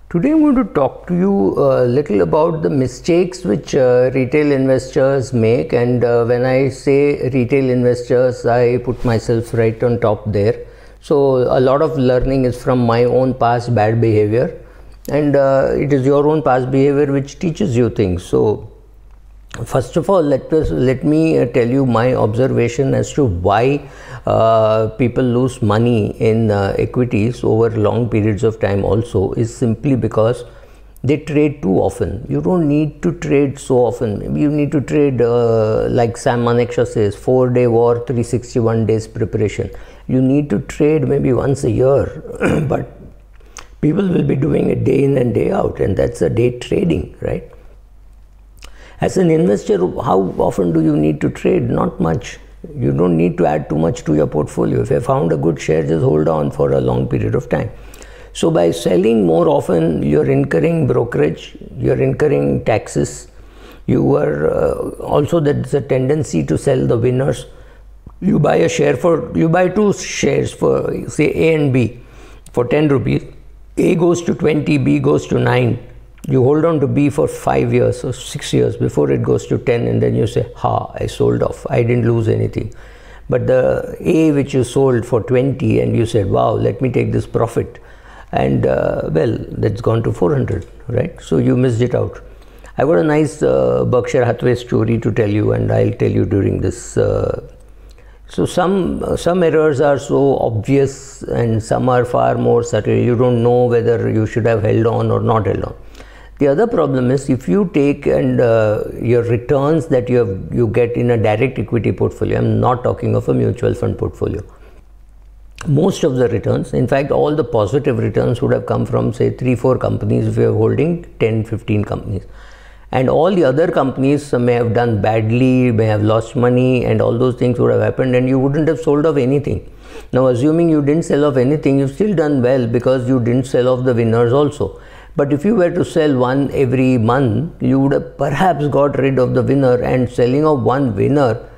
Today I'm going to talk to you a little about the mistakes which retail investors make, and when I say retail investors, I put myself right on top there. So a lot of learning is from my own past bad behavior, and it is your own past behavior which teaches you things. So first of all, let me tell you my observation as to why people lose money in equities over long periods of time also is simply because they trade too often. You don't need to trade so often. Maybe you need to trade like Sam Manekshaw says, 4-day war, 361 days preparation. You need to trade maybe once a year, but people will be doing it day in and day out, and that's a day trading, right? As an investor, how often do you need to trade? Not much. You don't need to add too much to your portfolio. If you found a good share, just hold on for a long period of time. So by selling more often, you're incurring brokerage, you're incurring taxes. You are also, there's a tendency to sell the winners. You buy two shares for say A and B for 10 rupees. A goes to 20, B goes to 9. You hold on to B for 5 years or 6 years before it goes to 10, and then you say, I sold off, I didn't lose anything. But the A which you sold for 20 and you said, wow, let me take this profit, and well, that's gone to 400, right? So you missed it out. I got a nice Berkshire Hathaway story to tell you, and I'll tell you during this. So some errors are so obvious and some are far more subtle. You don't know whether you should have held on or not held on. The other problem is if you take and your returns that you get in a direct equity portfolio, I'm not talking of a mutual fund portfolio. Most of the returns, in fact, all the positive returns would have come from say 3-4 companies if you're holding 10-15 companies. And all the other companies may have done badly, may have lost money, and all those things would have happened, and you wouldn't have sold off anything. Now, assuming you didn't sell off anything, you've still done well because you didn't sell off the winners also. But if you were to sell one every month, you would have perhaps got rid of the winner, and selling off one winner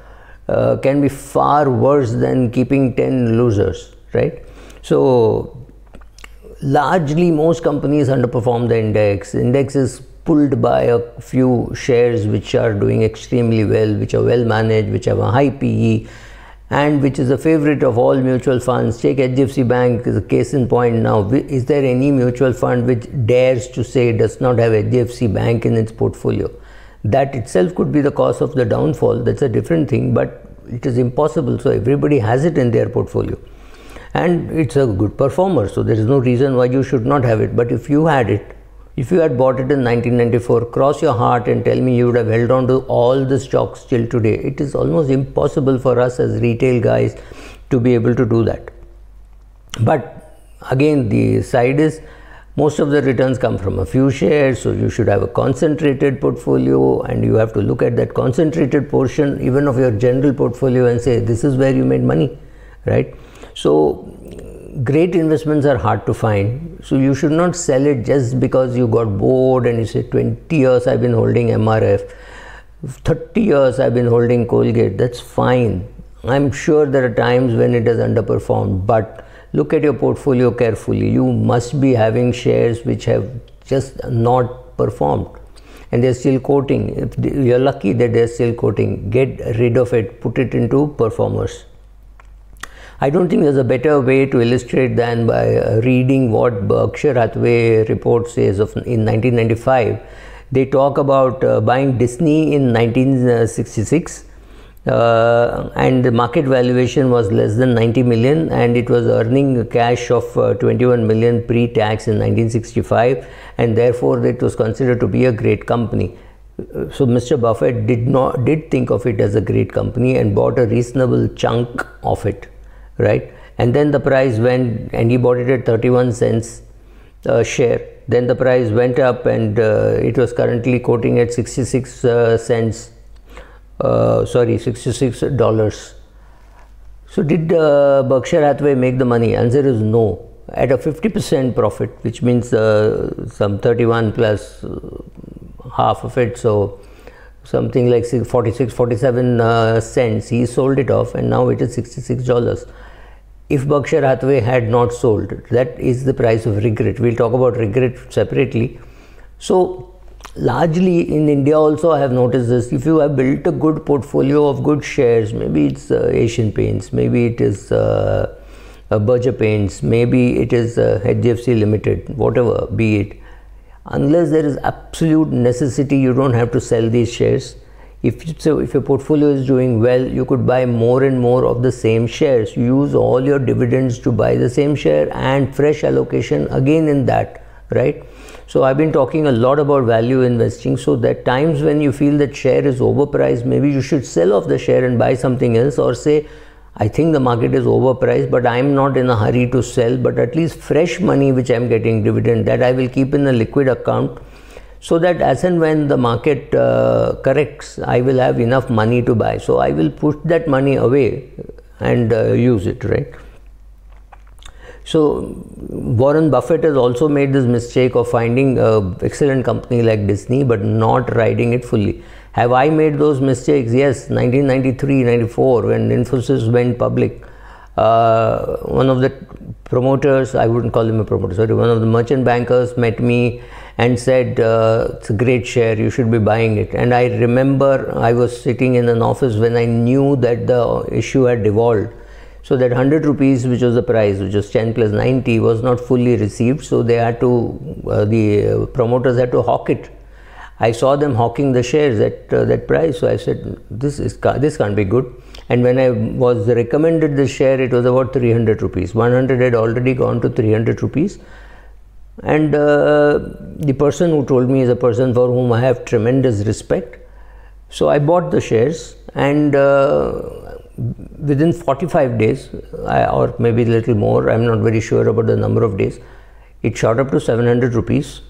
can be far worse than keeping 10 losers, right? So largely most companies underperform the index. Index is pulled by a few shares which are doing extremely well, which are well managed, which have a high PE, and which is a favorite of all mutual funds. Take HDFC Bank as a case in point now. Is there any mutual fund which dares to say it does not have HDFC Bank in its portfolio? That itself could be the cause of the downfall. That's a different thing, but it is impossible. So everybody has it in their portfolio, and it's a good performer. So there is no reason why you should not have it. But if you had it, if you had bought it in 1994, cross your heart and tell me you would have held on to all the stocks till today. It is almost impossible for us as retail guys to be able to do that. But again, the side is most of the returns come from a few shares, so you should have a concentrated portfolio, and you have to look at that concentrated portion even of your general portfolio and say this is where you made money, right? So great investments are hard to find, so you should not sell it just because you got bored and you say 20 years I've been holding MRF, 30 years I've been holding Colgate. That's fine. I'm sure there are times when it has underperformed, but look at your portfolio carefully. You must be having shares which have just not performed and they're still quoting. If you're lucky that they're still quoting, get rid of it, put it into performers. I don't think there's a better way to illustrate than by reading what Berkshire Hathaway report says in 1995. They talk about buying Disney in 1966 and the market valuation was less than 90 million, and it was earning cash of 21 million pre-tax in 1965, and therefore it was considered to be a great company. So Mr. Buffett did think of it as a great company and bought a reasonable chunk of it. Right, and then the price went, and he bought it at 31 cents a share. Then the price went up, and it was currently quoting at 66 cents. $66. So did Berkshire Hathaway make the money? Answer is no. At a 50% profit, which means some 31 plus half of it, so something like 47 cents. He sold it off, and now it is $66. if Berkshire Hathaway had not sold. That is the price of regret. We'll talk about regret separately. So largely in India also I have noticed this. If you have built a good portfolio of good shares, maybe it's Asian Paints, maybe it is Berger Paints, maybe it is HDFC Limited, whatever be it, unless there is absolute necessity, you don't have to sell these shares. If your portfolio is doing well, you could buy more and more of the same shares. You use all your dividends to buy the same share and fresh allocation again in that, right? So I've been talking a lot about value investing. So that times when you feel that share is overpriced, maybe you should sell off the share and buy something else, or say, I think the market is overpriced, but I'm not in a hurry to sell, but at least fresh money which I'm getting dividend, that I will keep in a liquid account, so that as and when the market corrects, I will have enough money to buy. So I will put that money away and use it, right? So Warren Buffett has also made this mistake of finding an excellent company like Disney but not riding it fully. Have I made those mistakes? Yes, 1993, 94 when Infosys went public. One of the promoters, I wouldn't call him a promoter, sorry, one of the merchant bankers met me and said, it's a great share, you should be buying it. And I remember I was sitting in an office when I knew that the issue had devolved. So that 100 rupees, which was the price, which was 10 plus 90, was not fully received. So they had to, the promoters had to hawk it. I saw them hawking the shares at that price. So I said, this can't be good. And when I was recommended the share, it was about 300 rupees. 100 had already gone to 300 rupees. And the person who told me is a person for whom I have tremendous respect. So I bought the shares, and within 45 days, or maybe a little more, I'm not very sure about the number of days, it shot up to 700 rupees.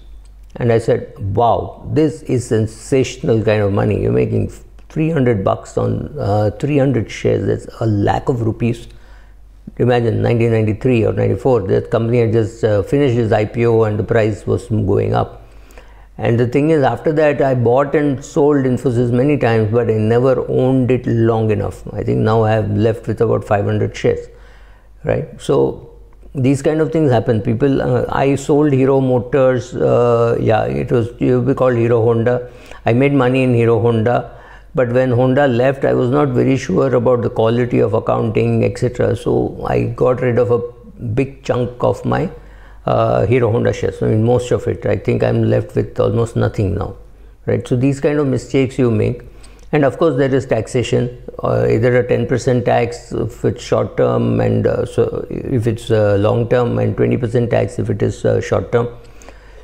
And I said, wow, this is sensational kind of money. You're making 300 bucks on 300 shares. That's a lakh of rupees. Imagine 1993 or 94, that company had just finished its IPO and the price was going up. And the thing is, after that, I bought and sold Infosys many times, but I never owned it long enough. I think now I have left with about 500 shares, right? So these kind of things happen. People, I sold Hero Motors, it would be called Hero Honda. I made money in Hero Honda, but when Honda left, I was not very sure about the quality of accounting, etc. So I got rid of a big chunk of my Hero Honda shares. I mean, most of it. I think I'm left with almost nothing now, right? So these kind of mistakes you make. And of course, there is taxation, either a 10% tax if it's short term, and so if it's long term, and 20% tax if it is short term.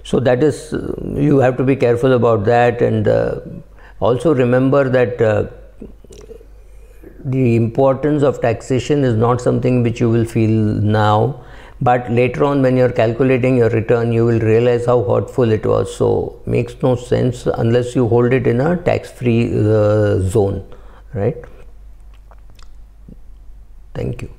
So that is, you have to be careful about that. And also remember that the importance of taxation is not something which you will feel now, but later on when you're calculating your return, you will realize how hurtful it was. So makes no sense unless you hold it in a tax-free zone, right? Thank you.